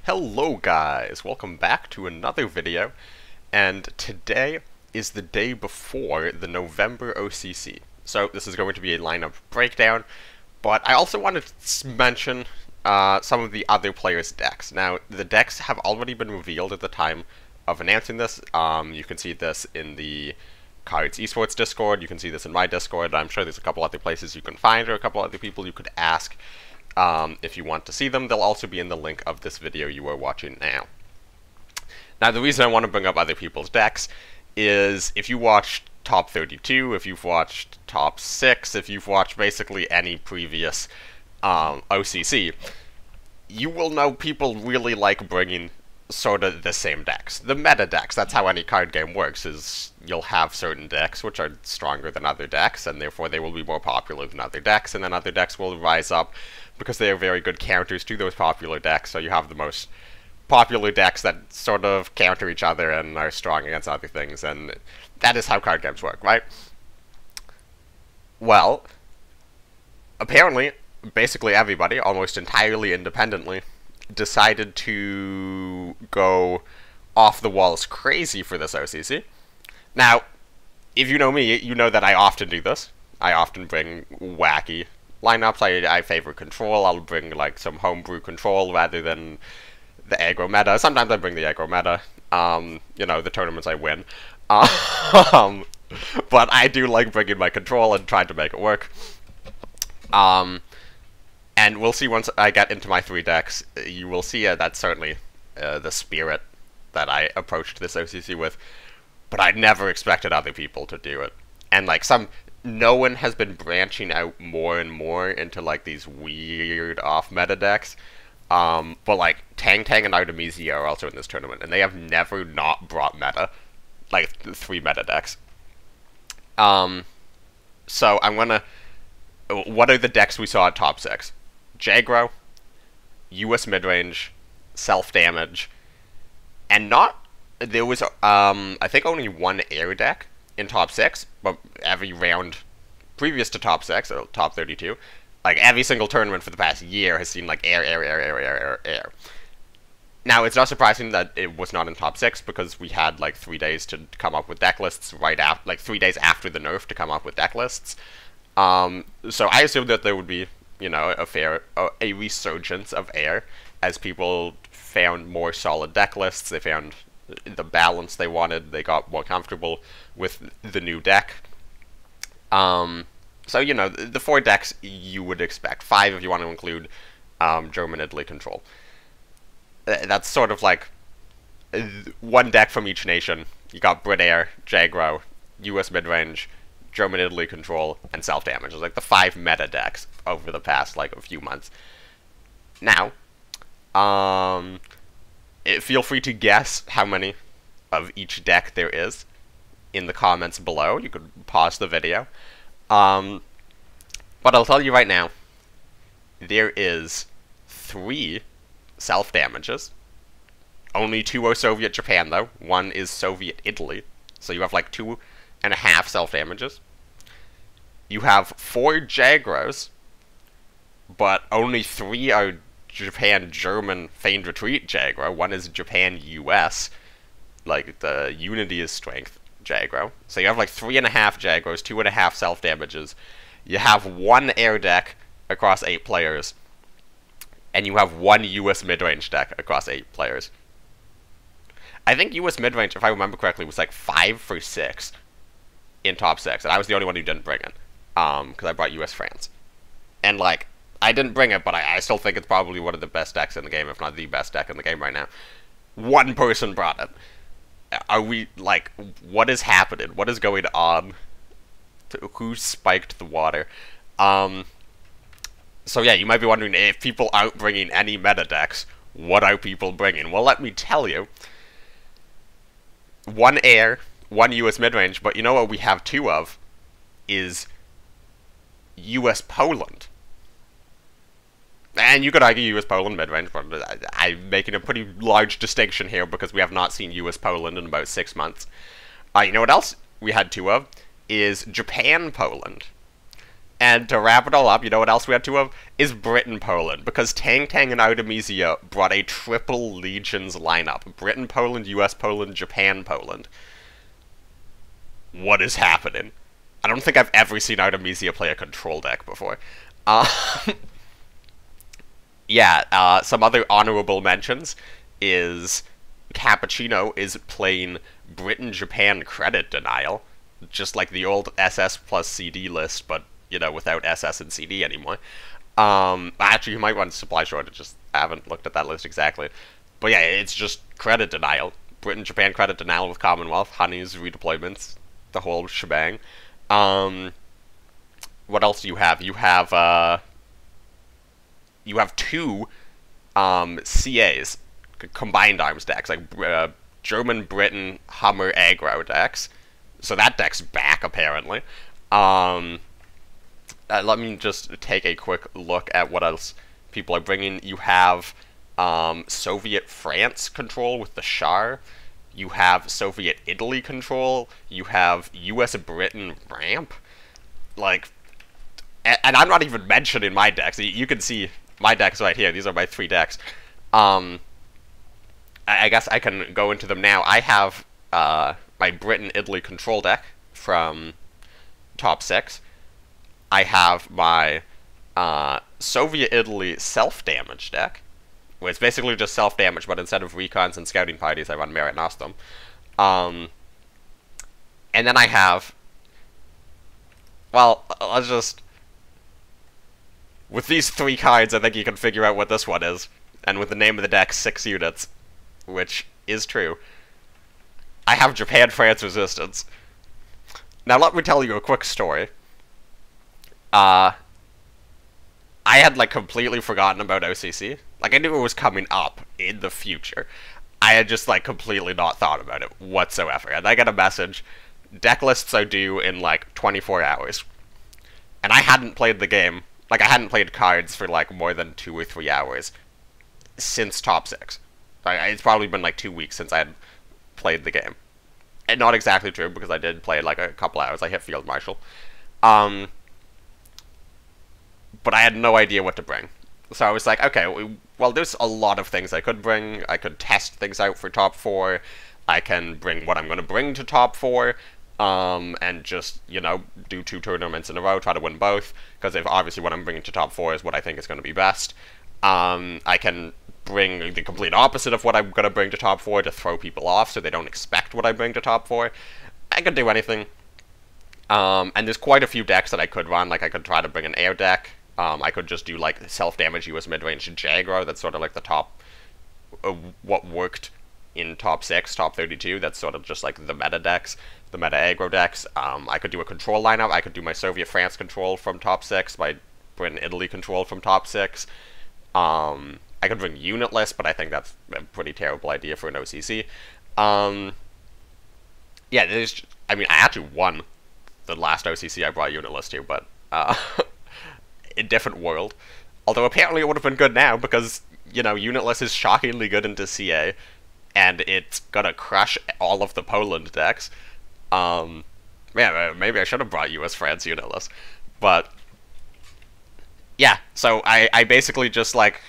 Hello guys, welcome back to another video, and today is the day before the November OCC. So this is going to be a lineup breakdown, but I also wanted to mention some of the other players' decks. Now, the decks have already been revealed at the time of announcing this. You can see this in the KARDS Esports Discord, you can see this in my Discord. I'm sure there's a couple other places you can find, or a couple other people you could ask if you want to see them. They'll also be in the link of this video you are watching now. Now, the reason I want to bring up other people's decks is if you watched Top 32, if you've watched Top 6, if you've watched basically any previous OCC, you will know people really like bringing sort of the same decks. The meta decks, that's how any card game works, is you'll have certain decks which are stronger than other decks, and therefore they will be more popular than other decks, and then other decks will rise up because they are very good counters to those popular decks, so you have the most popular decks that sort of counter each other and are strong against other things, and that is how card games work, right? Well, apparently, basically everybody, almost entirely independently, decided to go off the walls crazy for this OCC. Now, if you know me, you know that I often do this. I often bring wacky lineups. I favor control. I'll bring like some homebrew control rather than the aggro meta. Sometimes I bring the aggro meta. You know, the tournaments I win. But I do like bringing my control and trying to make it work. And we'll see once I get into my three decks, you will see that's certainly the spirit that I approached this OCC with. But I never expected other people to do it. And like no one has been branching out more and more into like these weird off-meta decks. But like Tang and Artemisia are also in this tournament, and they have never not brought meta. Like three meta decks. So I'm gonna... What are the decks we saw at top 6? Jagro, US midrange, self-damage, and there was, I think only one air deck in top 6, but every round previous to top 6, or top 32, like every single tournament for the past year has seen like air. Now, it's not surprising that it was not in top 6, because we had like 3 days to come up with deck lists right after, like 3 days after the nerf to come up with deck lists. So I assumed that there would be, you know, a resurgence of air as people found more solid deck lists. They found the balance they wanted. They got more comfortable with the new deck. So, you know, the 4 decks you would expect. 5 if you want to include German Italy control. That's sort of like one deck from each nation. You got Brit Air, Jagro, US midrange, German Italy control, and self-damage. It's like the 5 meta decks over the past like a few months. Now, feel free to guess how many of each deck there is in the comments below. You could pause the video. But I'll tell you right now, there is 3 self-damages. Only 2 are Soviet Japan, though. 1 is Soviet Italy. So you have like 2.5 self-damages. You have 4 Jagros, but only 3 are Japan-German Feigned Retreat Jagro. 1 is Japan-US, like the Unity is Strength Jagro. So you have like 3.5 Jagros, 2.5 self-damages. You have 1 air deck across 8 players, and you have 1 US midrange deck across 8 players. I think US midrange, if I remember correctly, was like 5 for 6 in top 6, and I was the only one who didn't bring it, because I brought US France. And like, I didn't bring it, but I still think it's probably one of the best decks in the game, if not the best deck in the game right now. 1 person brought it. Are we, like, what is happening? What is going on? Who spiked the water? So yeah, you might be wondering, if people aren't bringing any meta decks, what are people bringing? Well, let me tell you. 1 air, 1 US midrange, but you know what we have 2 of? Is US Poland. And you could argue US Poland midrange, but I'm making a pretty large distinction here because we have not seen US Poland in about 6 months. You know what else we had 2 of? Is Japan Poland. And to wrap it all up, you know what else we had two of? Is Britain-Poland. Because Tang Tang and Artemisia brought a triple Legions lineup. Britain-Poland, US-Poland, Japan-Poland. What is happening? I don't think I've ever seen Artemisia play a control deck before. Yeah, some other honorable mentions is Cappuccino is playing Britain-Japan credit denial. Just like the old SS plus CD list, but, you know, without SS and CD anymore. Actually, you might run supply shortage, just haven't looked at that list exactly. But yeah, it's just credit denial. Britain-Japan credit denial with Commonwealth, honeys, redeployments, the whole shebang. What else do you have? You have two CAs, combined arms decks, like German, Britain, Hummer, aggro decks. So that deck's back, apparently. Let me just take a quick look at what else people are bringing. You have Soviet France control with the Shah. You have Soviet Italy control. You have US Britain ramp. Like, and I'm not even mentioning my decks. You can see my decks right here. These are my 3 decks. I guess I can go into them now. I have my Britain-Italy control deck from top 6. I have my Soviet Italy self-damage deck, where it's basically just self-damage, but instead of recons and scouting parties, I run Merit Nostrum. And then I have, well, let's just, with these 3 cards, I think you can figure out what this one is, and with the name of the deck, 6 units, which is true. I have Japan-France Resistance. Now let me tell you a quick story. I had, like, completely forgotten about OCC. Like, I knew it was coming up in the future. I had just, like, completely not thought about it whatsoever. And I get a message, deck lists are due in, like, 24 hours. And I hadn't played the game. Like, I hadn't played cards for, like, more than 2 or 3 hours since top 6. Like, it's probably been, like, 2 weeks since I had played the game. And not exactly true, because I did play, like, a couple hours. I hit Field Marshal. But I had no idea what to bring. So I was like, okay, well, there's a lot of things I could bring. I could test things out for top 4. I can bring what I'm going to bring to top 4. And just, you know, do 2 tournaments in a row, try to win both. Because if obviously what I'm bringing to top 4 is what I think is going to be best. I can bring the complete opposite of what I'm going to bring to top 4 to throw people off so they don't expect what I bring to top 4. I could do anything. And there's quite a few decks that I could run. Like, I could try to bring an air deck. I could just do, like, self-damage US mid-range Jagro. That's sort of, like, the top... what worked in top 6, top 32. That's sort of just, like, the meta decks. The meta aggro decks. I could do a control lineup. I could do my Soviet France control from top 6. My Britain-Italy control from top 6. I could bring unitless, but I think that's a pretty terrible idea for an OCC. Yeah, there's... I mean, I actually won the last OCC I brought unitless to, but... a different world. Although apparently it would have been good now, because, you know, unitless is shockingly good into CA, and it's gonna crush all of the Poland decks. Yeah, maybe I should have brought US France unitless. But, yeah, so I basically just, like,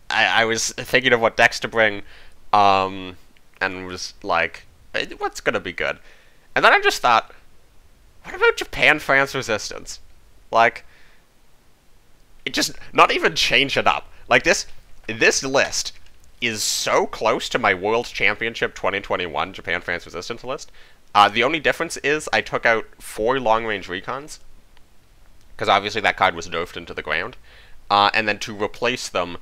I was thinking of what decks to bring, and was like, what's gonna be good? And then I just thought, what about Japan-France Resistance? Like... it just, not even change it up. Like, this list is so close to my World Championship 2021 Japan-France Resistance list. The only difference is I took out 4 long-range recons, because obviously that card was nerfed into the ground. And then to replace them,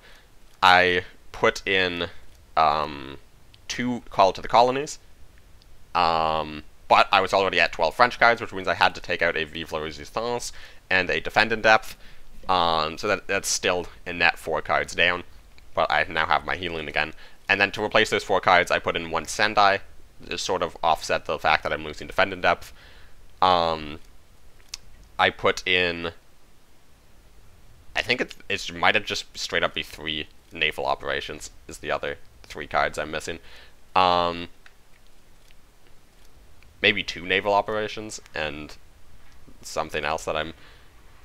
I put in 2 Call to the Colonies. But I was already at 12 French cards, which means I had to take out a Vive la Resistance and a Defend in Depth. So that's still a net 4 cards down, but I now have my healing again. And then to replace those 4 cards, I put in 1 Sendai, to sort of offset the fact that I'm losing Defend in Depth. I put in... I think it might have just straight up be 3 Naval Operations, is the other 3 cards I'm missing. Maybe 2 Naval Operations, and something else that I'm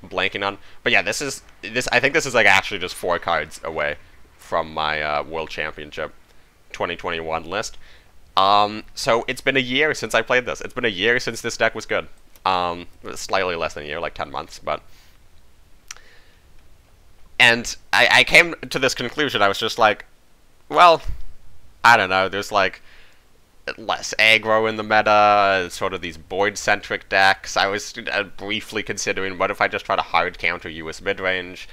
blanking on. But yeah, I think this is like actually just 4 cards away from my World Championship 2021 list. So it's been a year since I played this. It's been a year since this deck was good. Slightly less than a year, like 10 months, but... And I came to this conclusion. I was just like, well, I don't know, there's like less aggro in the meta, sort of these Boyd-centric decks. I was briefly considering, what if I just try to hard counter US midrange?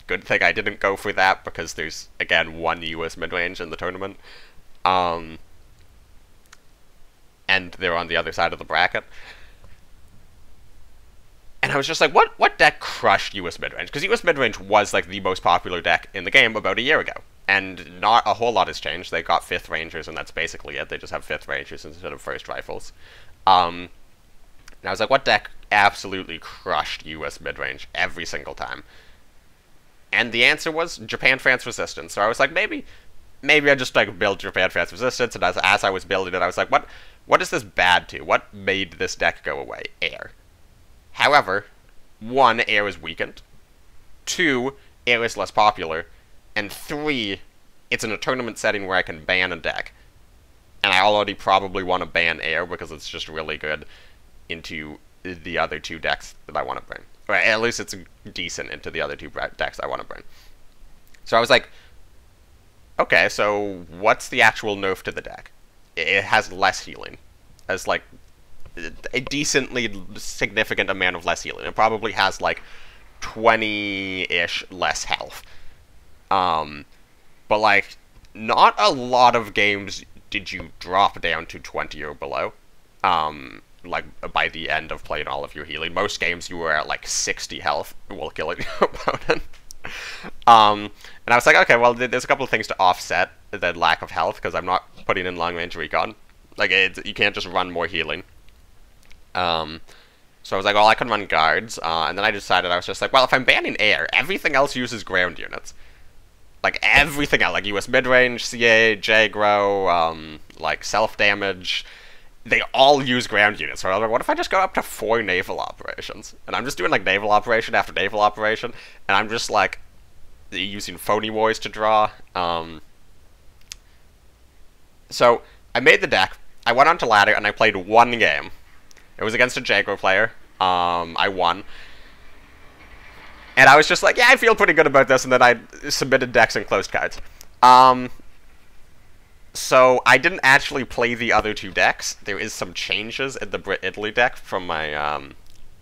Good thing I didn't go for that, because there's, again, 1 US midrange in the tournament. And they're on the other side of the bracket. And I was just like, what deck crushed US midrange? Because US midrange was like the most popular deck in the game about a year ago. And not a whole lot has changed. They got 5th Rangers, and that's basically it. They just have 5th Rangers instead of 1st Rifles. And I was like, what deck absolutely crushed US midrange every single time? And the answer was Japan-France Resistance. So I was like, maybe I just like build Japan-France Resistance, and as I was building it, I was like, what is this bad to? What made this deck go away? Air. However, 1, air is weakened, 2, air is less popular, and 3, it's in a tournament setting where I can ban a deck. And I already probably want to ban air because it's just really good into the other 2 decks that I want to bring. Or at least it's decent into the other 2 decks I want to bring. So I was like, okay, so what's the actual nerf to the deck? It has less healing. As like a decently significant amount of less healing. It probably has like 20-ish less health. But like, not a lot of games did you drop down to 20 or below. Like, by the end of playing all of your healing. Most games you were at like 60 health while killing your opponent. And I was like, okay, well, there's a couple of things to offset the lack of health, because I'm not putting in long-range recon. Like, you can't just run more healing. So I was like, well, I can run guards, and then I decided, I was just like, well, if I'm banning air, everything else uses ground units. Like, everything else, like US midrange, CA, Jagro, like, self-damage, they all use ground units. So I was like, what if I just go up to 4 naval operations? And I'm just doing, like, naval operation after naval operation, and I'm just, like, using phony wars to draw. So I made the deck, I went onto ladder, and I played 1 game. It was against a Jagro player. I won. And I was just like, yeah, I feel pretty good about this, and then I submitted decks and closed cards. So I didn't actually play the other 2 decks. There is some changes in the Brit-Italy deck from my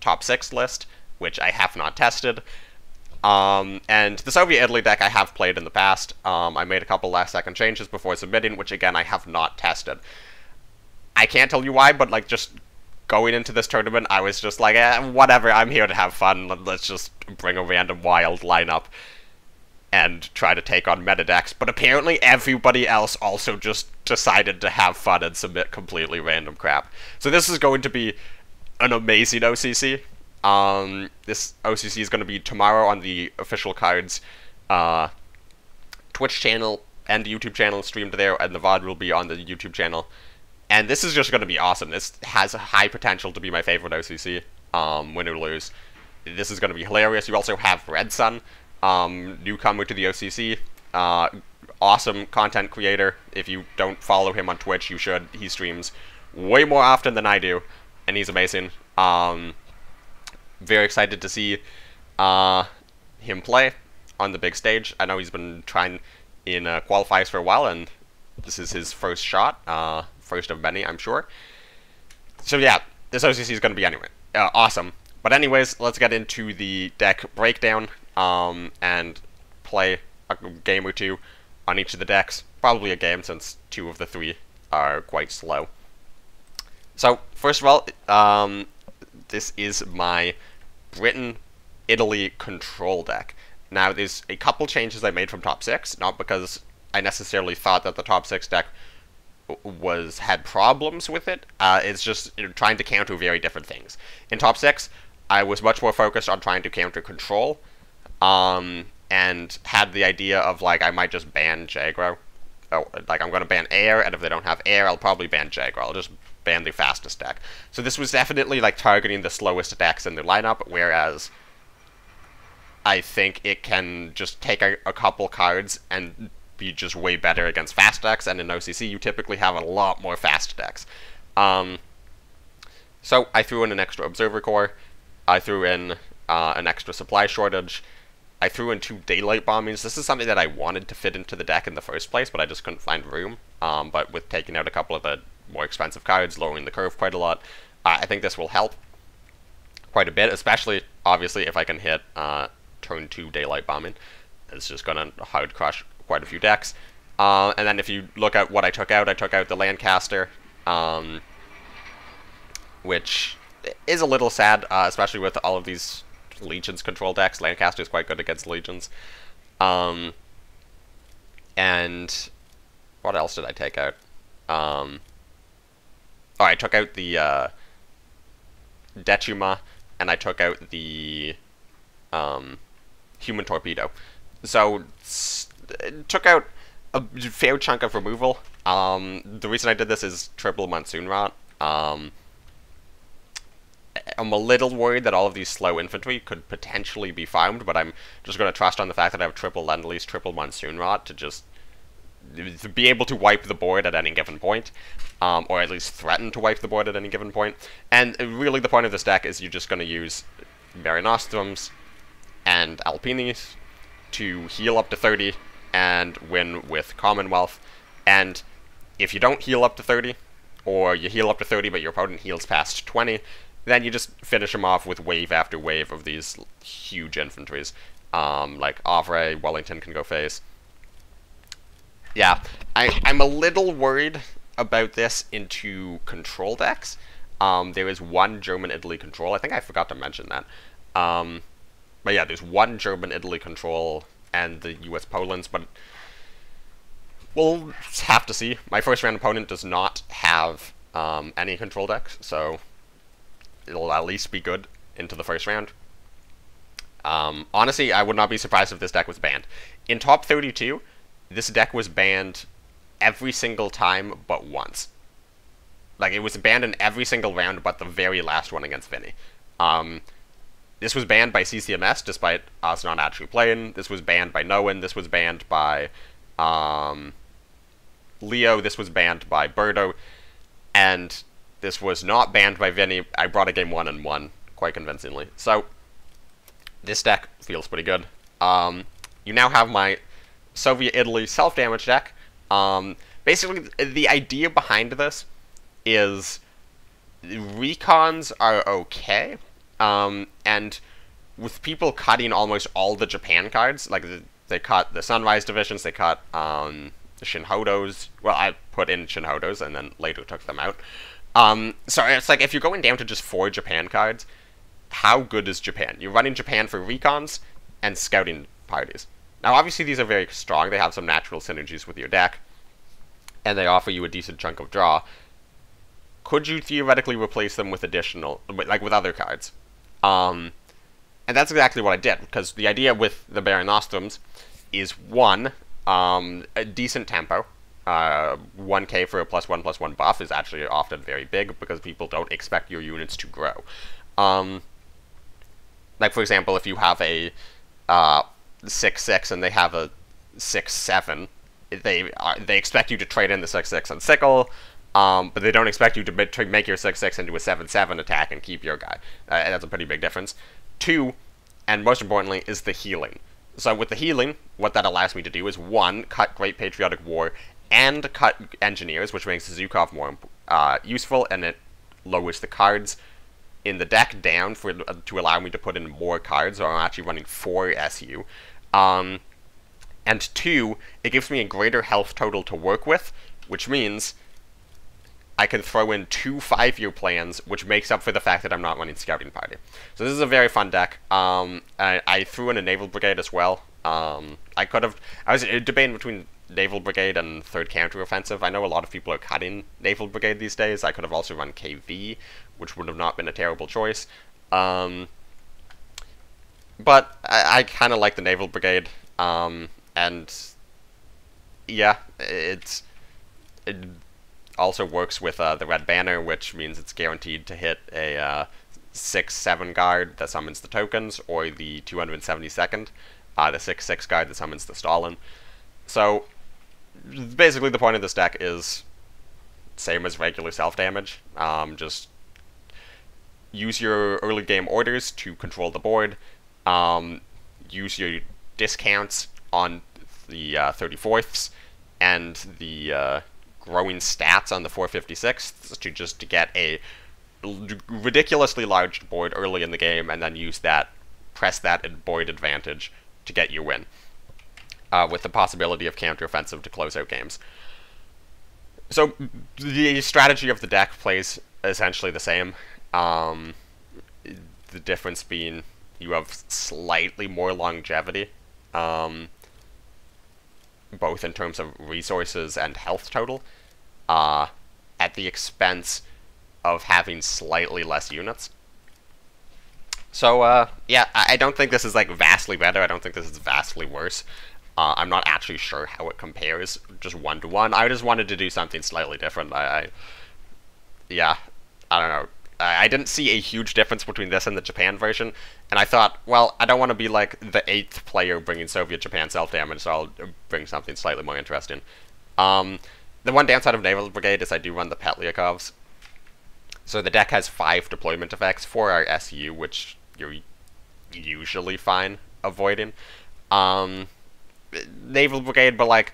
top 6 list, which I have not tested. And the Soviet-Italy deck I have played in the past. I made a couple last-second changes before submitting, which again I have not tested. I can't tell you why, but like just going into this tournament, I was just like, whatever, I'm here to have fun, let's just bring a random wild lineup and try to take on meta decks. But apparently everybody else also just decided to have fun and submit completely random crap. So this is going to be an amazing OCC. This OCC is going to be tomorrow on the official KARDS Twitch channel and YouTube channel streamed there, and the VOD will be on the YouTube channel. And this is just going to be awesome. This has a high potential to be my favorite OCC, win or lose. This is going to be hilarious. You also have Red Sun, newcomer to the OCC. Awesome content creator. If you don't follow him on Twitch, you should. He streams way more often than I do, and he's amazing. Very excited to see him play on the big stage. I know he's been trying in qualifiers for a while, and this is his first shot. First of many, I'm sure. So yeah, this OCC is going to be awesome. But anyways, let's get into the deck breakdown and play a game or 2 on each of the decks. Probably a game, since 2 of the 3 are quite slow. So first of all, this is my Britain-Italy control deck. Now, there's a couple changes I made from top 6, not because I necessarily thought that the top 6 deck had problems with it. It's just trying to counter very different things. In top 6, I was much more focused on trying to counter control, and had the idea of, like, I might just ban Jagro. Oh, like, I'm going to ban air, and if they don't have air, I'll probably ban Jagro. I'll just ban the fastest deck. So this was definitely like targeting the slowest decks in the lineup, whereas I think it can just take a couple cards and be just way better against fast decks, and in OCC you typically have a lot more fast decks. So I threw in an extra Observer Core, I threw in an extra Supply Shortage, I threw in 2 Daylight Bombings. This is something that I wanted to fit into the deck in the first place, but I just couldn't find room. But with taking out a couple of the more expensive cards, lowering the curve quite a lot, I think this will help quite a bit, especially, obviously, if I can hit turn 2 Daylight Bombing. It's just going to hard crush quite a few decks. And then if you look at what I took out the Lancaster, which is a little sad, especially with all of these Legions control decks. Lancaster is quite good against Legions. And what else did I take out? Oh, I took out the Dechuma, and I took out the Human Torpedo. So it took out a fair chunk of removal. The reason I did this is triple Monsoon Rot. I'm a little worried that all of these slow infantry could potentially be farmed, but I'm just going to trust on the fact that I have triple Lend-Lease, triple Monsoon Rot to just be able to wipe the board at any given point, or at least threaten to wipe the board at any given point. And really the point of this deck is you're just going to use Mare Nostrums and Alpinis to heal up to 30 and win with Commonwealth. And if you don't heal up to 30, or you heal up to 30 but your opponent heals past 20, then you just finish them off with wave after wave of these huge infantries. Like Avray, Wellington can go face. Yeah, I'm a little worried about this into control decks. There is one German-Italy control. I think I forgot to mention that. But yeah, there's one German-Italy control and the US Poland's, but we'll have to see. My first round opponent does not have any control decks, so it'll at least be good into the first round. Honestly, I would not be surprised if this deck was banned. In top 32, this deck was banned every single time but once. Like, it was banned in every single round but the very last one against Vinny. This was banned by CCMS, despite us not actually playing. This was banned by Noen. This was banned by Leo. This was banned by Birdo. And this was not banned by Vinny. I brought a game 1 and won quite convincingly. So, this deck feels pretty good. You now have my Soviet Italy self-damage deck. Basically, the idea behind this is recons are okay. And with people cutting almost all the Japan cards, like they cut the Sunrise divisions, they cut the Shinhodos. Well, I put in Shinhodos and then later took them out. So it's like, if you're going down to just 4 Japan cards, how good is Japan? You're running Japan for recons and scouting parties. Now, obviously, these are very strong. They have some natural synergies with your deck, and they offer you a decent chunk of draw. Could you theoretically replace them with additional, like with other cards? And that's exactly what I did, because the idea with the Mare Nostrums is, one, a decent tempo. 1k for a +1/+1 buff is actually often very big, because people don't expect your units to grow. Like, for example, if you have a 6/6 and they have a 6/7, they expect you to trade in the 6/6 and sickle, but they don't expect you to make your 6/6 into a 7/7 attack and keep your guy. That's a pretty big difference. 2, and most importantly, is the healing. So with the healing, what that allows me to do is, 1, cut Great Patriotic War and cut Engineers, which makes Zukov more useful, and it lowers the cards in the deck down to allow me to put in more cards, so I'm actually running 4 SU. And 2, it gives me a greater health total to work with, which means I can throw in 2 5-year plans, which makes up for the fact that I'm not running Scouting Party. So this is a very fun deck. I threw in a Naval Brigade as well. I was debating between Naval Brigade and 3rd Counteroffensive. I know a lot of people are cutting Naval Brigade these days. I could have also run KV, which would have not been a terrible choice. But I kind of like the Naval Brigade. And yeah, also works with the red banner, which means it's guaranteed to hit a 6/7 guard that summons the tokens, or the 272nd, the 6/6 guard that summons the Stalin. So basically the point of this deck is same as regular self-damage. Just use your early game orders to control the board. Use your discounts on the 34ths and the growing stats on the 456ths to get a ridiculously large board early in the game, and then press that board advantage to get your win, with the possibility of counteroffensive to close out games. So the strategy of the deck plays essentially the same. The difference being you have slightly more longevity, both in terms of resources and health total, at the expense of having slightly less units. So, yeah, I don't think this is, like, vastly better. I don't think this is vastly worse. I'm not actually sure how it compares, just 1-to-1. I just wanted to do something slightly different. Yeah, I don't know. I didn't see a huge difference between this and the Japan version, and I thought, well, I don't want to be, like, the 8th player bringing Soviet Japan self-damage, so I'll bring something slightly more interesting. The one downside of Naval Brigade is I do run the Petliakovs. So the deck has 5 deployment effects. 4 are SU, which you're usually fine avoiding. Naval Brigade, but, like,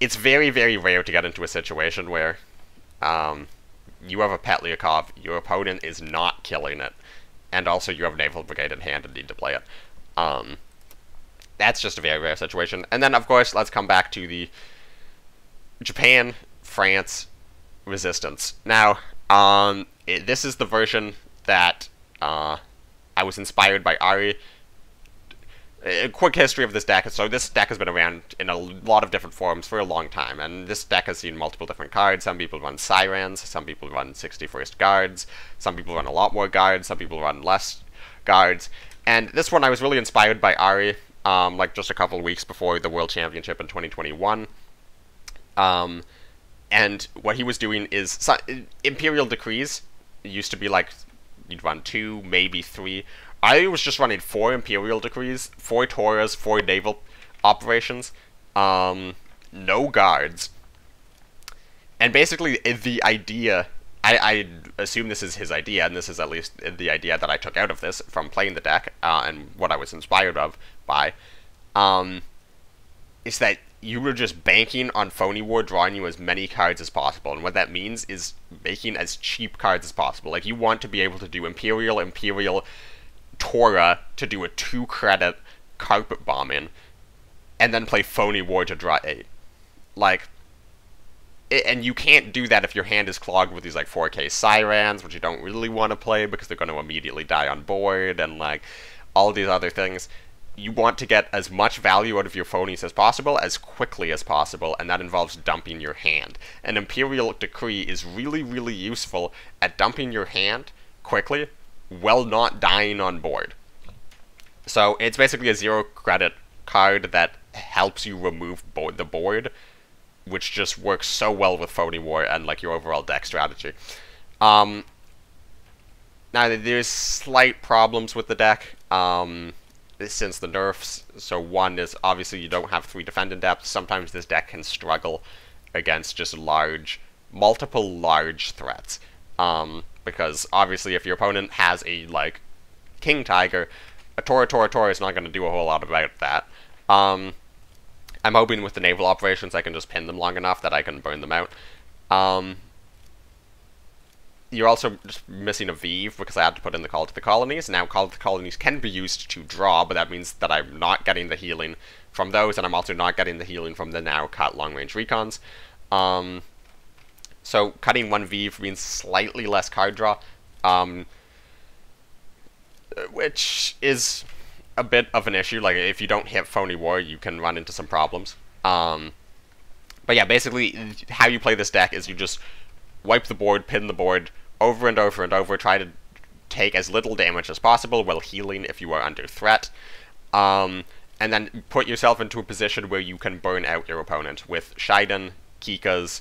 it's very, very rare to get into a situation where you have a Petliakov, your opponent is not killing it, and also you have Naval Brigade in hand and need to play it. That's just a very rare situation. And then, of course, let's come back to the Japan, France resistance. Now, this is the version that I was inspired by Ari. A quick history of this deck. So this deck has been around in a lot of different forms for a long time, and this deck has seen multiple different cards. Some people run Sirens, some people run 61st Guards, some people run a lot more Guards, some people run less Guards. And this one I was really inspired by Ari, like just a couple of weeks before the World Championship in 2021. And what he was doing is Imperial Decrees. It used to be like you'd run 2, maybe 3. I was just running 4 Imperial Decrees, 4 Toras, 4 naval operations, no guards. And basically, the idea, I assume this is his idea, and this is at least the idea that I took out of this from playing the deck, and what I was inspired by, is that you were just banking on Phony War drawing you as many cards as possible, and what that means is making as cheap cards as possible. Like, you want to be able to do Imperial, Tora to do a 2-credit carpet bombing, and then play Phony War to draw 8. Like, and you can't do that if your hand is clogged with these, like, 4K Sirens, which you don't really want to play because they're going to immediately die on board, and, like, all these other things. You want to get as much value out of your phonies as possible, as quickly as possible, and that involves dumping your hand. An Imperial Decree is really, really useful at dumping your hand quickly, while not dying on board. So it's basically a 0-credit card that helps you remove the board, which just works so well with Phony War and, like, your overall deck strategy. Now, there's slight problems with the deck since the nerfs. So one is, obviously, you don't have 3 defend in depth. Sometimes this deck can struggle against just multiple large threats. Because, obviously, if your opponent has a, like, King Tiger, a Tora is not going to do a whole lot about that. I'm hoping with the naval operations I can just pin them long enough that I can burn them out. You're also just missing a Vive, because I had to put in the Call to the Colonies. Now, Call to the Colonies can be used to draw, but that means that I'm not getting the healing from those, and I'm also not getting the healing from the now cut long-range recons. So, cutting 1 Vive means slightly less card draw, which is a bit of an issue. Like, if you don't hit Phony War, you can run into some problems. But yeah, basically, how you play this deck is you just wipe the board, pin the board, over and over and over, try to take as little damage as possible while healing if you are under threat, and then put yourself into a position where you can burn out your opponent with Shiden, Kikas,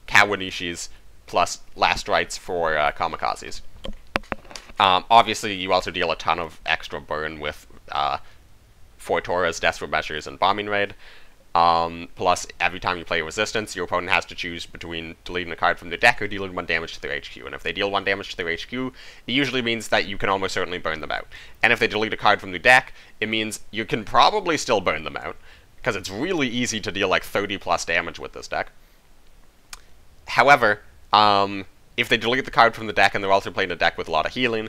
Kawanishis plus Last Rites for Kamikazes. Obviously, you also deal a ton of extra burn with Fortora's Desperate Measures and Bombing Raid. Plus, every time you play Resistance, your opponent has to choose between deleting a card from their deck or dealing 1 damage to their HQ. And if they deal 1 damage to their HQ, it usually means that you can almost certainly burn them out. And if they delete a card from their deck, it means you can probably still burn them out, because it's really easy to deal like 30 plus damage with this deck. However, if they delete the card from the deck and they're also playing a deck with a lot of healing,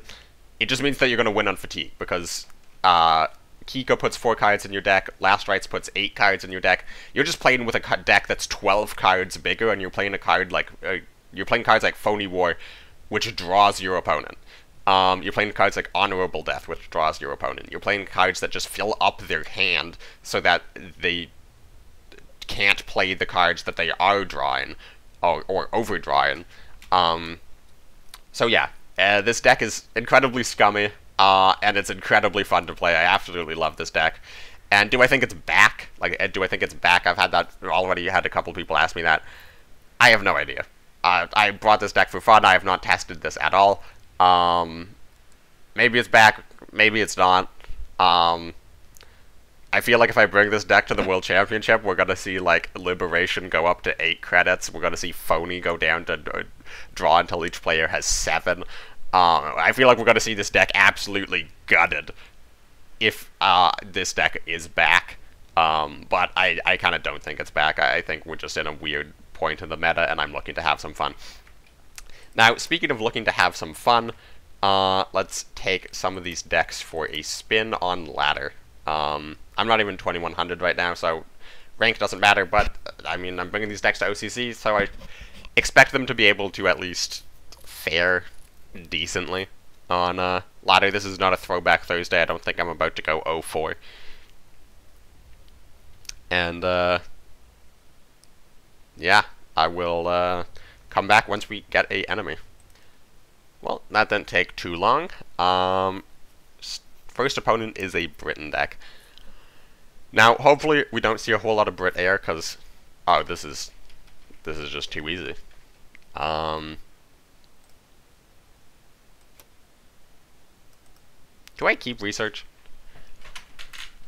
it just means that you're going to win on fatigue, because Kiko puts 4 cards in your deck, Last Rites puts 8 cards in your deck. You're just playing with a deck that's 12 cards bigger, and you're playing a card like you're playing cards like Phony War, which draws your opponent. You're playing cards like Honorable Death, which draws your opponent. You're playing cards that just fill up their hand so that they can't play the cards that they are drawing or overdrawing. So yeah, this deck is incredibly scummy. And it's incredibly fun to play. I absolutely love this deck. And do I think it's back? Like, do I think it's back? I've had that already. Had a couple people ask me that. I have no idea. I brought this deck for fun. I have not tested this at all. Maybe it's back. Maybe it's not. I feel like if I bring this deck to the World Championship, we're gonna see like Liberation go up to 8 credits. We're gonna see Phony go down to draw until each player has 7. I feel like we're going to see this deck absolutely gutted if this deck is back, but I kind of don't think it's back. I think we're just in a weird point in the meta, and I'm looking to have some fun. Now, speaking of looking to have some fun, let's take some of these decks for a spin on ladder. I'm not even 2100 right now, so rank doesn't matter, but, I mean, I'm bringing these decks to OCC, so I expect them to be able to at least fare decently on ladder. This is not a Throwback Thursday. I don't think I'm about to go 0-4. And yeah, I will come back once we get a enemy. Well, that didn't take too long. First opponent is a Britain deck. Now, hopefully we don't see a whole lot of Brit Air, because this is just too easy. Do I keep research?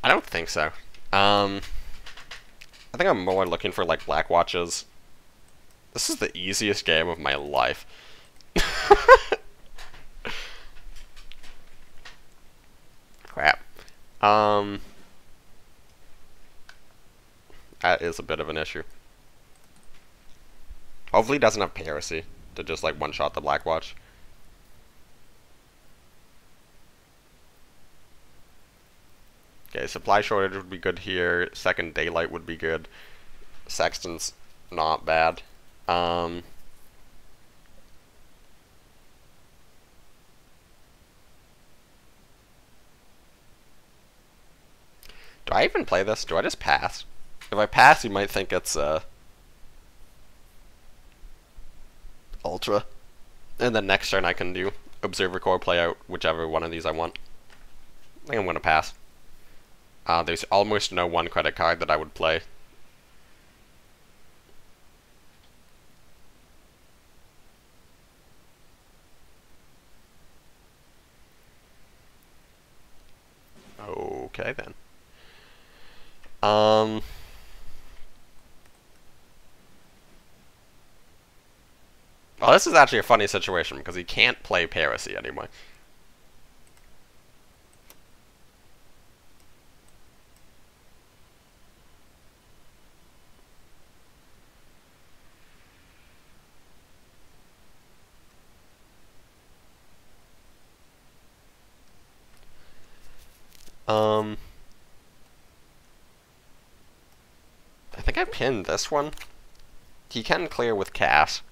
I don't think so. I think I'm more looking for, like, Black Watches. This is the easiest game of my life. Crap. That is a bit of an issue. Hopefully he doesn't have Piracy to just, like, one-shot the Black Watch. Okay, Supply Shortage would be good here. Second Daylight would be good. Sexton's not bad. Do I even play this? Do I just pass? If I pass, you might think it's Ultra. And then next turn I can do Observer Core, play out whichever one of these I want. I think I'm going to pass. There's almost no 1 credit card that I would play. Okay then. Well, this is actually a funny situation because he can't play Piracy anymore. I think I pinned this one. He can clear with Cass.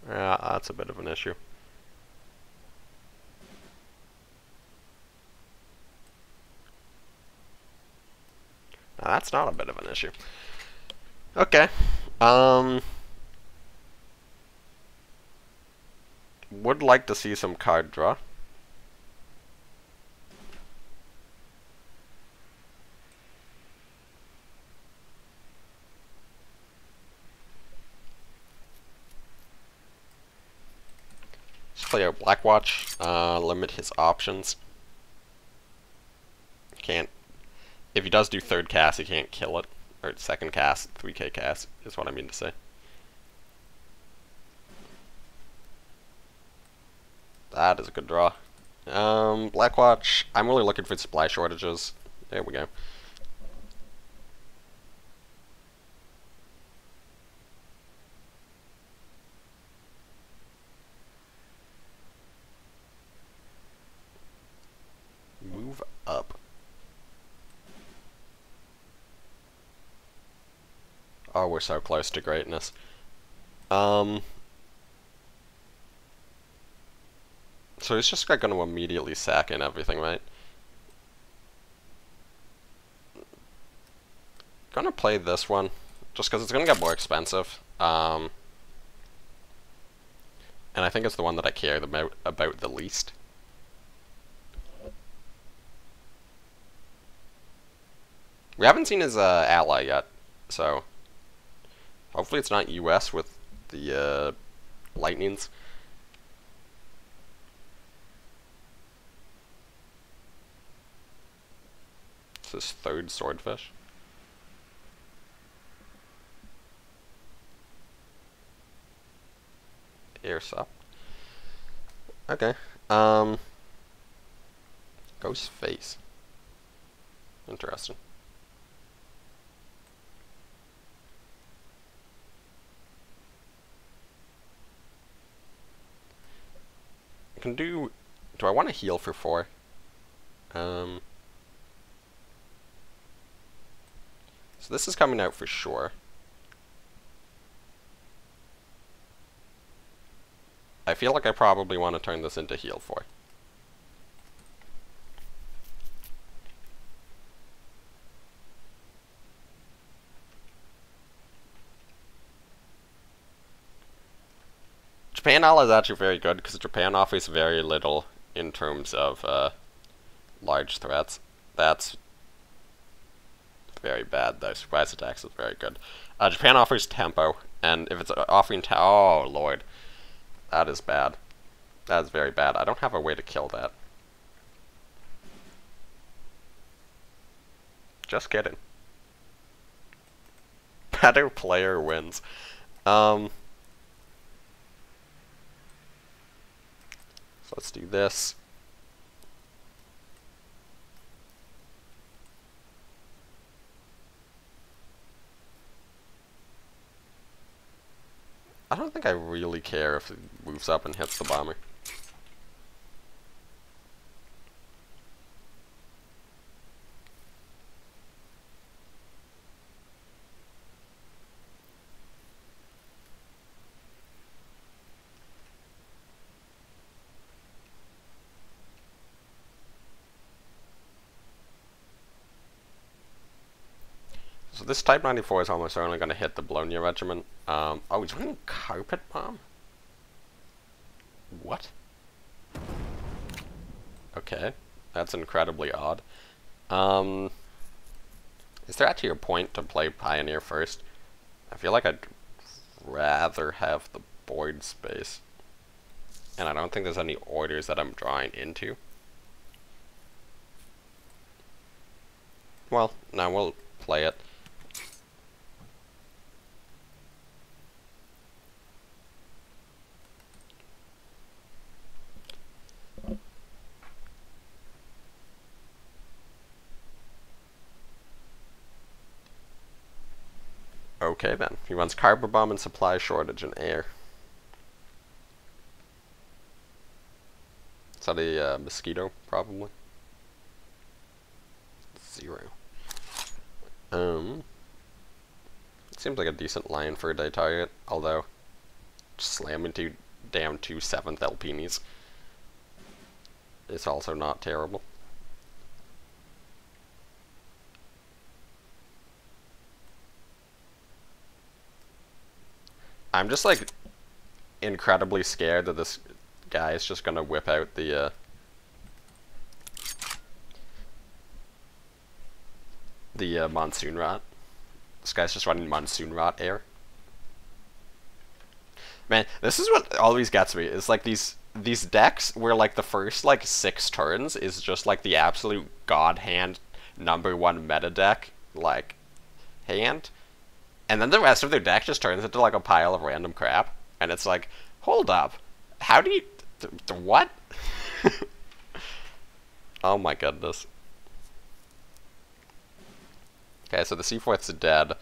Yeah, that's a bit of an issue. Now, that's not a bit of an issue. Okay. Would like to see some card draw. Blackwatch, limit his options. Can't, if he does do third cast, he can't kill it. Or second cast, 3k cast, is what I mean to say. That is a good draw. Blackwatch, I'm really looking for supply shortages. There we go. Move up. Oh, we're so close to greatness. So he's just going to immediately sack in everything, right? Gonna play this one, just because it's going to get more expensive. And I think it's the one that I care about the least. We haven't seen his ally yet, so hopefully it's not US with the lightnings. It's his third swordfish. Airsoft. Okay. Ghost face. Interesting. Can do I want to heal for 4? So this is coming out for sure. I feel like I probably want to turn this into heal 4. Japan ally is actually very good because Japan offers very little in terms of large threats. That's very bad though. Surprise attacks is very good. Japan offers tempo, and if it's offering oh lord, that is bad. That is very bad. I don't have a way to kill that. Just kidding. Better player wins. So let's do this. I don't think I really care if it moves up and hits the bomber. So this Type 94 is almost only going to hit the Bologna Regiment. Oh, he's running Carpet Bomb? What? Okay, that's incredibly odd. Is there actually a point to play Pioneer first? I feel like I'd rather have the board space. And I don't think there's any orders that I'm drawing into. Well, now we'll play it. Okay then, he runs Carpet Bomb and supply shortage in air. Is that a mosquito, probably? 0. It seems like a decent line for a day target, although slamming down 2 7th Alpinis is also not terrible. I'm just like incredibly scared that this guy is just gonna whip out the Monsoon Rot. This guy's just running Monsoon Rot air. Man, this is what always gets me. It's like these these decks where like the first like 6 turns is just like the absolute god hand #1 meta deck like hand, and then the rest of their deck just turns into like a pile of random crap, and it's like, hold up, how do you what? Oh my goodness. Okay, so the C4's dead.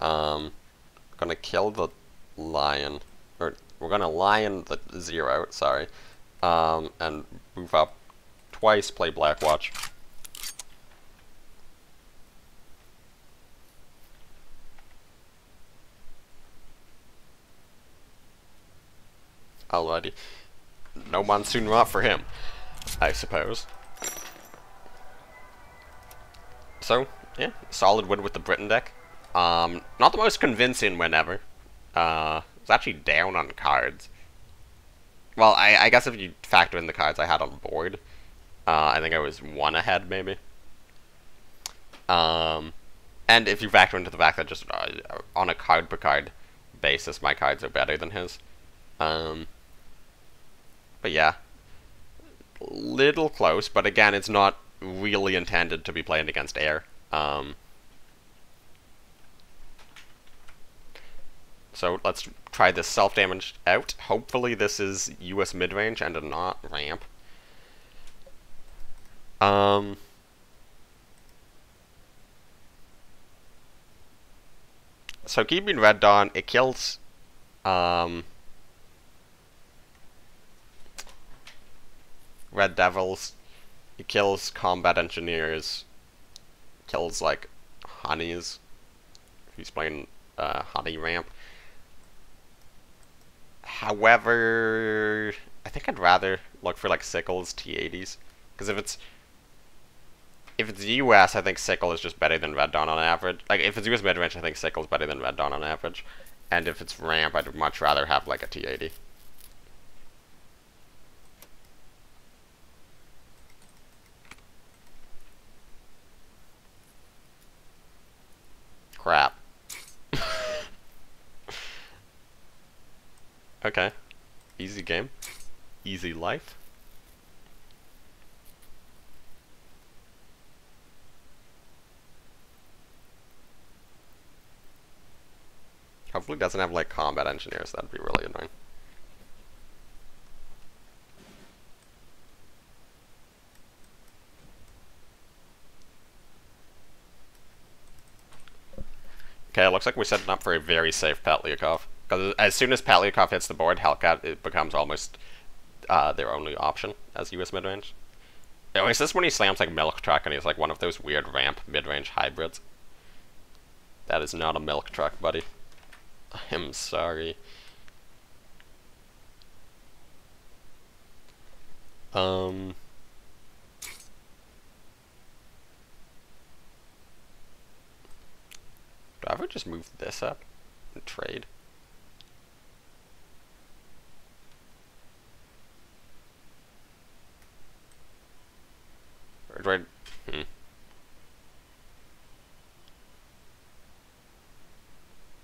Gonna kill the lion, or we're gonna lion the 0, sorry, and move up twice, play Blackwatch. Alrighty. No Monsoon Rot for him, I suppose. So, yeah, solid win with the Britain deck. Not the most convincing win ever. It's actually down on cards. Well, I guess if you factor in the cards I had on board, I think I was 1 ahead, maybe. And if you factor into the fact that just on a card-per-card basis, my cards are better than his. But yeah, little close, but again, it's not really intended to be played against air. So let's try this self-damage out. Hopefully this is US mid-range and not ramp. So keeping Red Dawn, it kills Red Devils, it kills combat engineers, kills like honeys, if he's playing honey ramp. However, I think I'd rather look for like Sickles T80s, because if it's US, I think Sickle is just better than Red Dawn on average. Like if it's US mid-range, I think Sickle's better than Red Dawn on average, and if it's ramp, I'd much rather have like a T80. Crap. Okay. Easy game. Easy life. Hopefully it doesn't have like combat engineers, that'd be really annoying. Okay, it looks like we're setting up for a very safe Petliakov. Because as soon as Petliakov hits the board, Hellcat, it becomes almost their only option as US midrange. Oh, is this when he slams like Milk Truck and he's like one of those weird ramp midrange hybrids? That is not a Milk Truck, buddy. I'm sorry. Do I ever just move this up and trade? Or do I...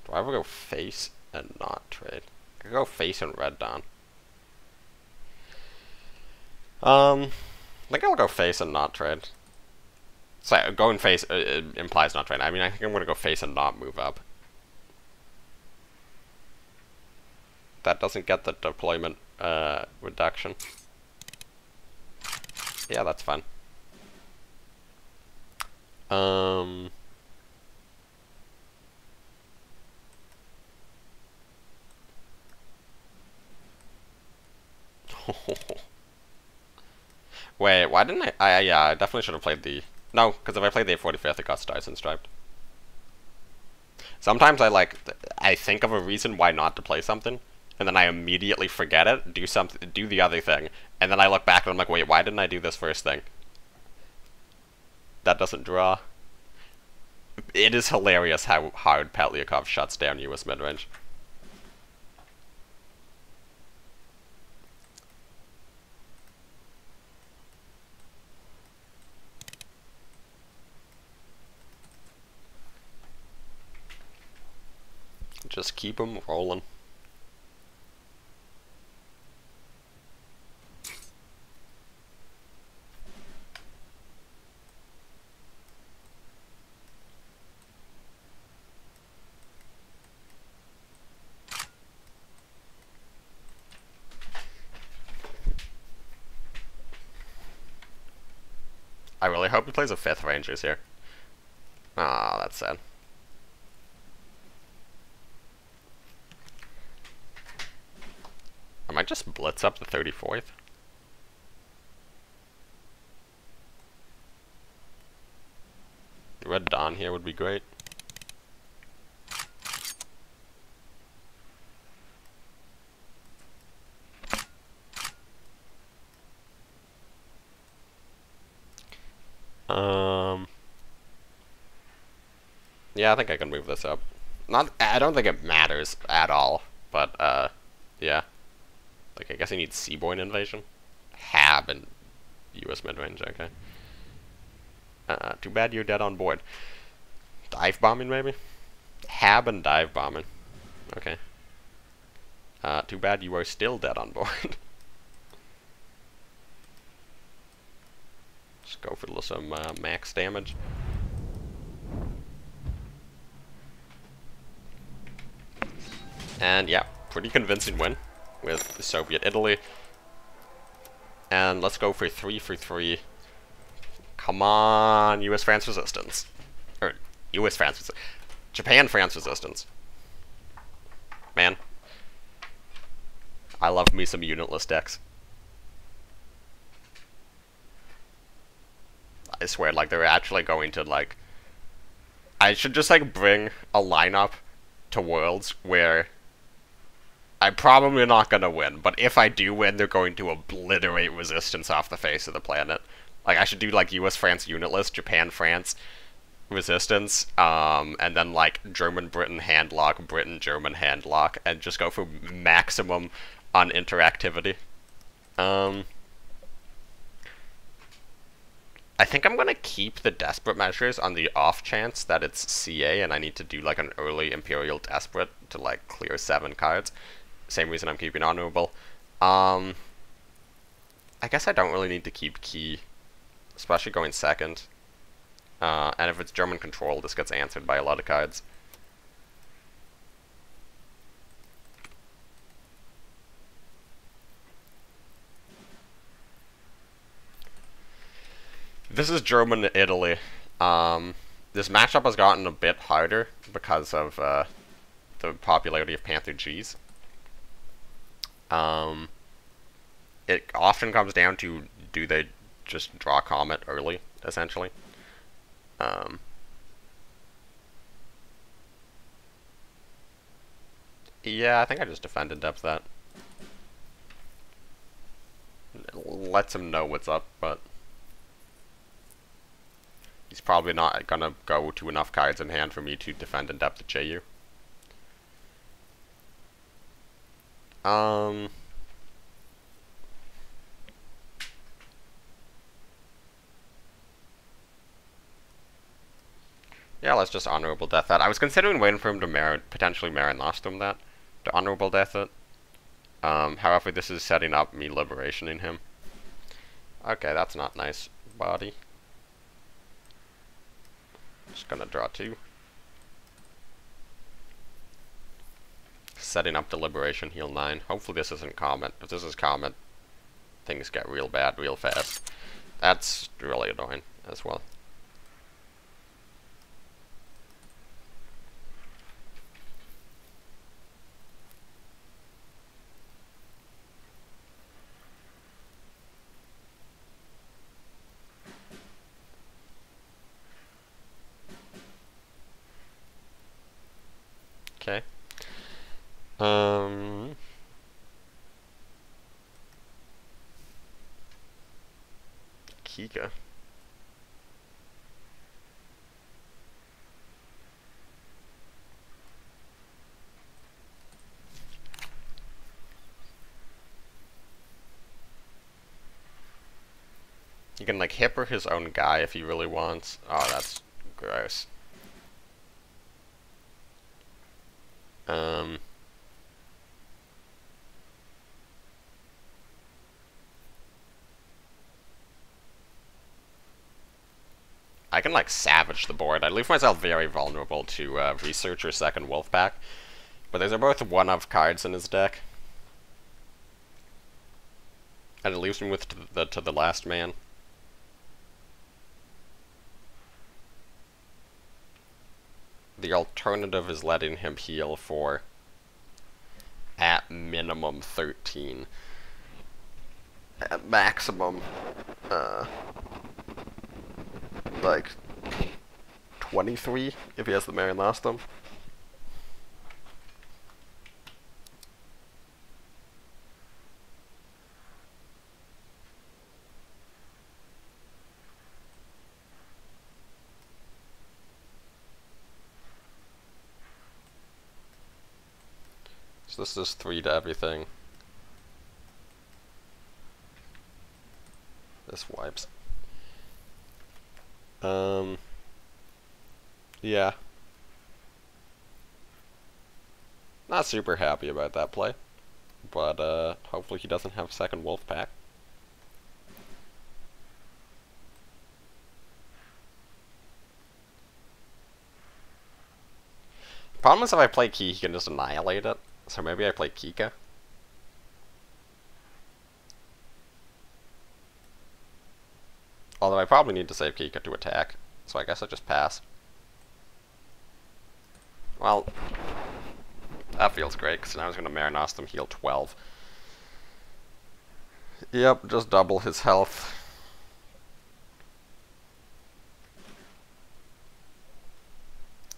Do I ever go face and not trade? I could go face and Red Dawn. I think I'll go face and not trade. So going face implies not trade. I mean, I think I'm gonna go face and not move up. That doesn't get the deployment reduction. Yeah, that's fine. Wait, why didn't I? Yeah, I definitely should have played the... No, because if I played the 45th, it got Stars and Striped. Sometimes I think of a reason why not to play something, and then I immediately forget it, do the other thing, and then I look back and I'm like, wait, why didn't I do this first thing? That doesn't draw. It is hilarious how hard Petliakov shuts down US midrange. Just keep them rolling. I really hope he plays a 5th Rangers here. Ah, that's sad. I might just blitz up the 34th. Red Dawn here would be great. Yeah, I think I can move this up. I don't think it matters at all, but, yeah. Like, I guess I need Seaborn Invasion. Hab and US mid-range, okay. Too bad you're dead on board. Dive bombing, maybe? Hab and dive bombing. Okay. Too bad you are still dead on board. Just go for some max damage. And yeah, pretty convincing win with Soviet Italy. And let's go for 3 for 3. Come on, US-France resistance. Or, US-France resistance. Japan-France resistance. Man. I love me some unitless decks. I swear, like, they're actually going to, like... I should just, like, bring a lineup to Worlds where... I'm probably not gonna win, but if I do win, they're going to obliterate resistance off the face of the planet. Like, I should do, like, US-France unitless, Japan-France resistance, and then, like, German-Britain handlock, Britain-German handlock, and just go for maximum uninteractivity. I think I'm gonna keep the Desperate measures on the off chance that it's CA and I need to do, like, an early Imperial Desperate to, like, clear 7 cards. Same reason I'm keeping Honorable. I guess I don't really need to keep Key, especially going second. And if it's German control, this gets answered by a lot of cards. This is German-Italy. This matchup has gotten a bit harder because of the popularity of Panther Gs. It often comes down to, do they just draw Comet early, essentially? Yeah, I think I just defend in depth that. It lets him know what's up, but... he's probably not gonna go to enough cards in hand for me to defend in depth to JU. Yeah, let's just Honorable Death that. I was considering waiting for him to potentially Marin Nostrum that, to Honorable Death it. However, this is setting up me liberationing him. Okay, that's not nice, body. Just gonna draw 2. Setting up the Liberation, heal 9. Hopefully this isn't Comet. If this is Comet, things get real bad real fast. That's really annoying as well. Okay. Kika. You can, like, hipper his own guy if he really wants. Oh, that's gross. I can, like, savage the board. I leave myself very vulnerable to Researcher second Wolfpack. But those are both one-of cards in his deck. And it leaves me with to the last man. the alternative is letting him heal for, at minimum, 13. At maximum, like, 23, if he has the Marion Nostrum. So this is 3 to everything. This wipes. Yeah. Not super happy about that play. But, hopefully he doesn't have second wolf pack. Problem is if I play Key, he can just annihilate it. So maybe I play Kika. Although I probably need to save Kika to attack, so I guess I just pass. Well, that feels great, because now I was going to Marion Nostrum heal 12. Yep, just double his health.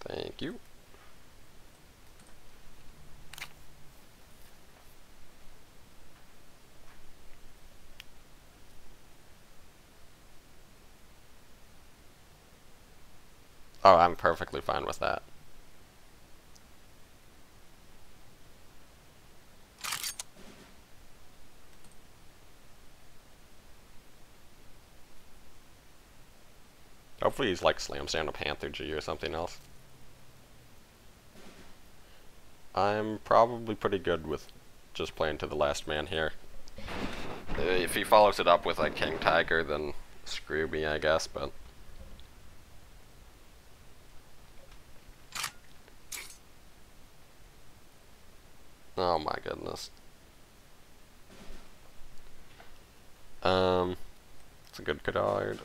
Thank you. Oh, I'm perfectly fine with that. Hopefully he's like slams down a Panther G or something else. I'm probably pretty good with just playing to the last man here. If he follows it up with like King Tiger, then screw me, I guess, but... Oh my goodness. It's a good card.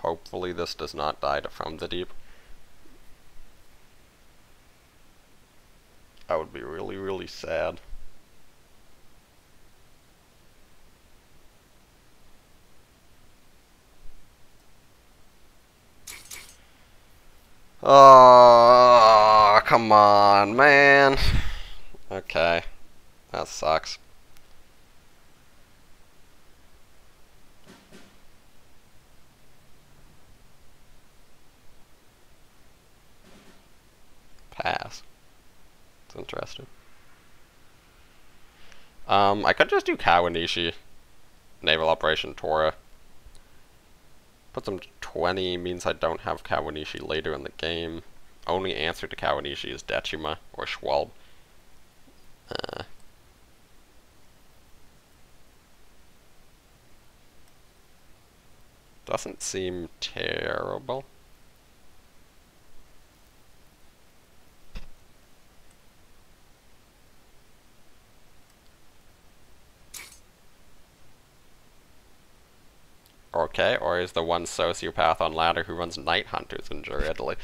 Hopefully this does not die to From the Deep. That would be really, really sad. Oh, come on, man. Okay. That sucks. Pass. It's interesting. I could just do Kawanishi. Naval Operation Tora. Put them to 20 means I don't have Kawanishi later in the game. Only answer to Kawanishi is Dechima or Schwalb. Doesn't seem terrible. Okay, or is the one sociopath on ladder who runs Night Hunters in Jur Italy?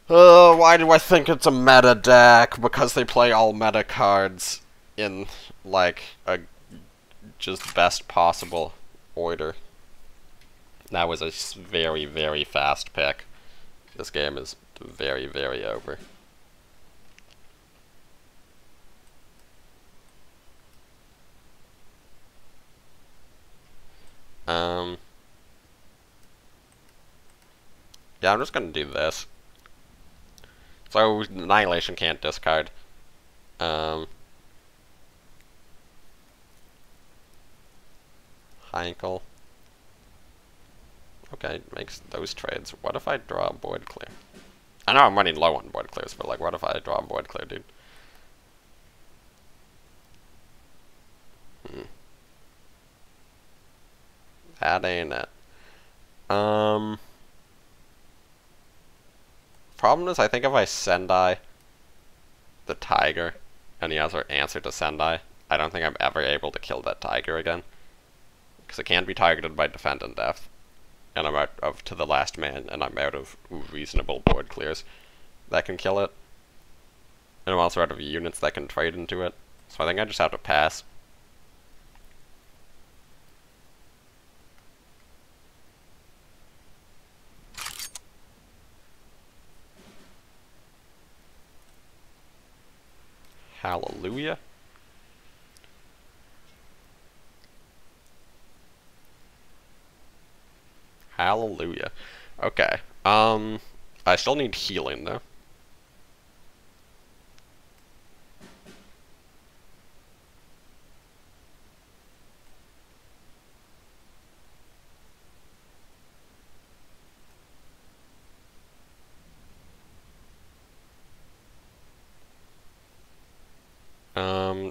Why do I think it's a meta deck? Because they play all meta cards in, like, a just best possible order. That was a very, very fast pick. This game is very, very over. Yeah, I'm just gonna do this. So, Annihilation can't discard. Heinkel. Okay, makes those trades. What if I draw a Void Clear? I know I'm running low on Void Clears, but like, what if I draw a Void Clear, dude? That ain't it. Problem is, I think if I Sendai the Tiger, and he has our answer to Sendai, I don't think I'm ever able to kill that Tiger again. Because it can't be targeted by Defend and Death. and I'm out of to the last man, and I'm out of reasonable board clears that can kill it. And I'm also out of units that can trade into it. So I think I just have to pass. Hallelujah. Hallelujah. Okay. I still need healing though.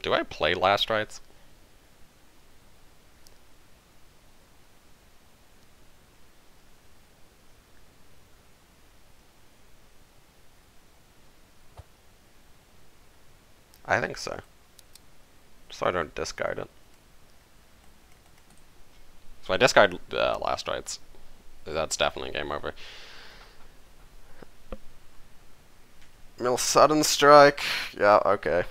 Do I play Last Rites? I think so. So I don't discard it. So I discard Last Rites. That's definitely game over. Mill Sudden Strike. Yeah, okay.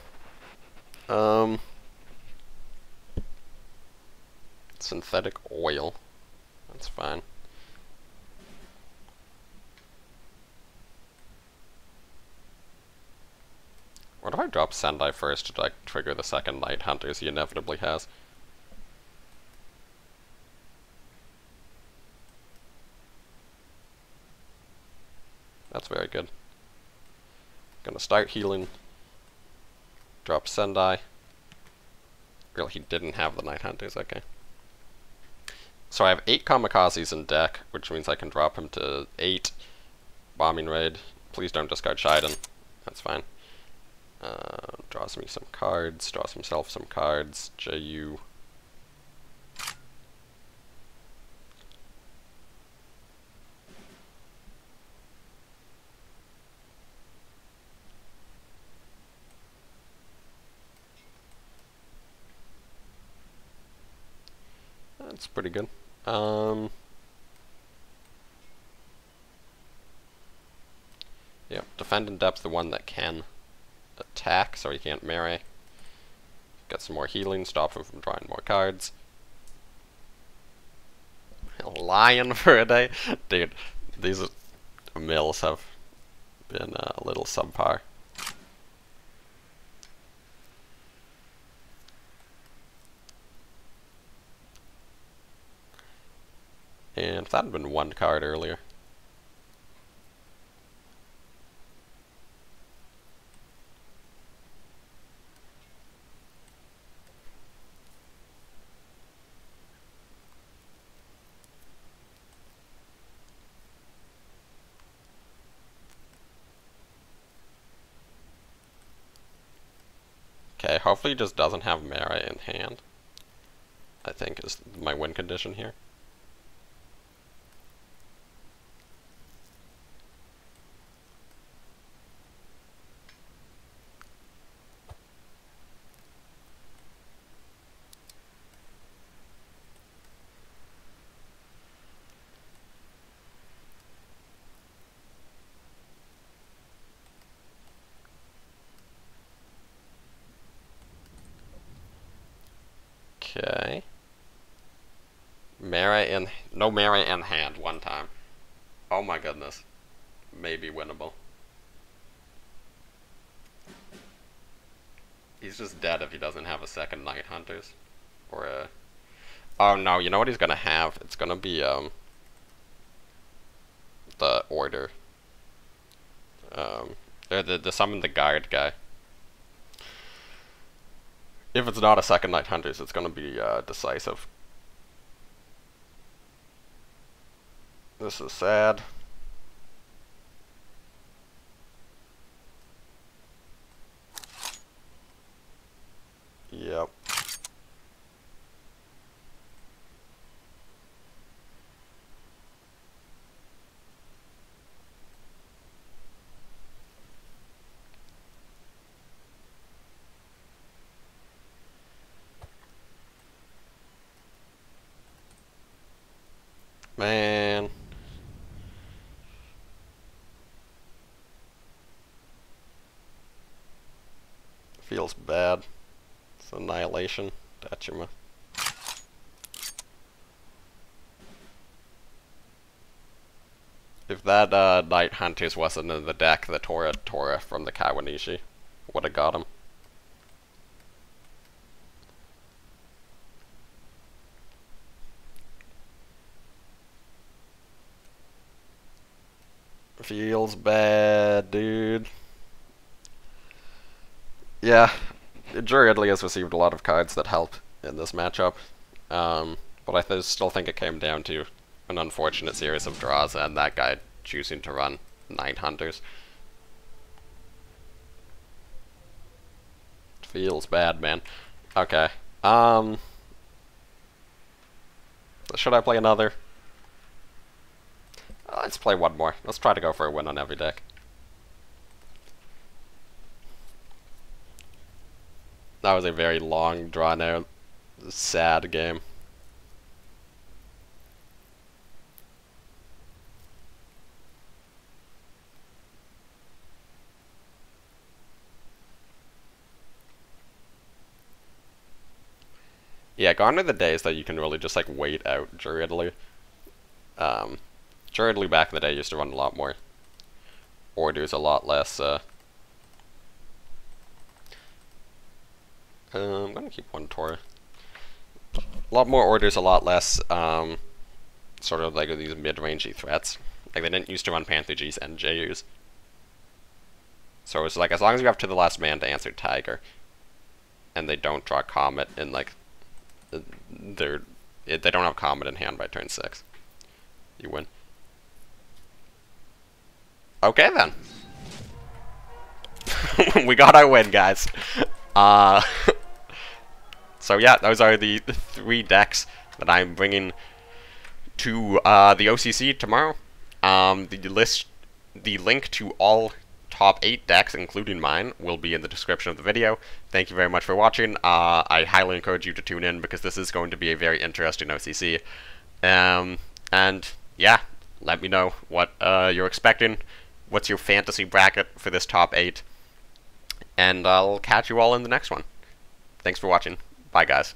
Synthetic oil. That's fine. What if I drop Sendai first to like trigger the second Night Hunters he inevitably has? That's very good. Gonna start healing. Drop Sendai. Really, he didn't have the Night Hunters, okay. So I have 8 Kamikazes in deck, which means I can drop him to 8. Bombing Raid. Please don't discard Shiden. That's fine. Draws me some cards, draws himself some cards. JU. That's pretty good. Yep, defend in depth the one that can attack, so he can't melee. Get some more healing, stop him from drawing more cards. Lion for a day? Dude, these mills have been a little subpar. And if that had been 1 card earlier. Okay, hopefully he just doesn't have Mara in hand. I think is my win condition here. Okay. No Mara in hand one time. Oh my goodness. Maybe winnable. He's just dead if he doesn't have a second Night Hunters. Or a... Oh no, you know what he's gonna have? It's gonna be, the Order. The Summon the Guard guy. If it's not a second Night Hunters, it's gonna be, Decisive. This is sad. Yep. Man. Feels bad. It's Annihilation. Dachima. If that Night Hunters wasn't in the deck, the Tora from the Kawanishi would have got him. Feels bad, dude. Yeah, Jury Ridley has received a lot of cards that help in this matchup, but I still think it came down to an unfortunate series of draws and that guy choosing to run 9 Hunters. Feels bad, man. Okay, should I play another? Let's play one more. Let's try to go for a win on every deck. That was a very long, drawn-out, sad game. Yeah, gone are the days that you can really just, like, wait out Jury Ridley. Jury Ridley back in the day used to run a lot more orders, a lot less, I'm gonna keep one Tora. A lot more orders, a lot less, sort of like these mid-rangey threats. Like, they didn't used to run Panther Gs and JUs. So it's like, as long as you have to the last man to answer Tiger, and they don't draw Comet in, like, they don't have Comet in hand by turn 6, you win. Okay, then. We got our win, guys. So yeah, those are the 3 decks that I'm bringing to the OCC tomorrow. The link to all top 8 decks, including mine, will be in the description of the video. Thank you very much for watching. I highly encourage you to tune in because this is going to be a very interesting OCC. And yeah, let me know what you're expecting. What's your fantasy bracket for this top 8? And I'll catch you all in the next one. Thanks for watching. Bye, guys.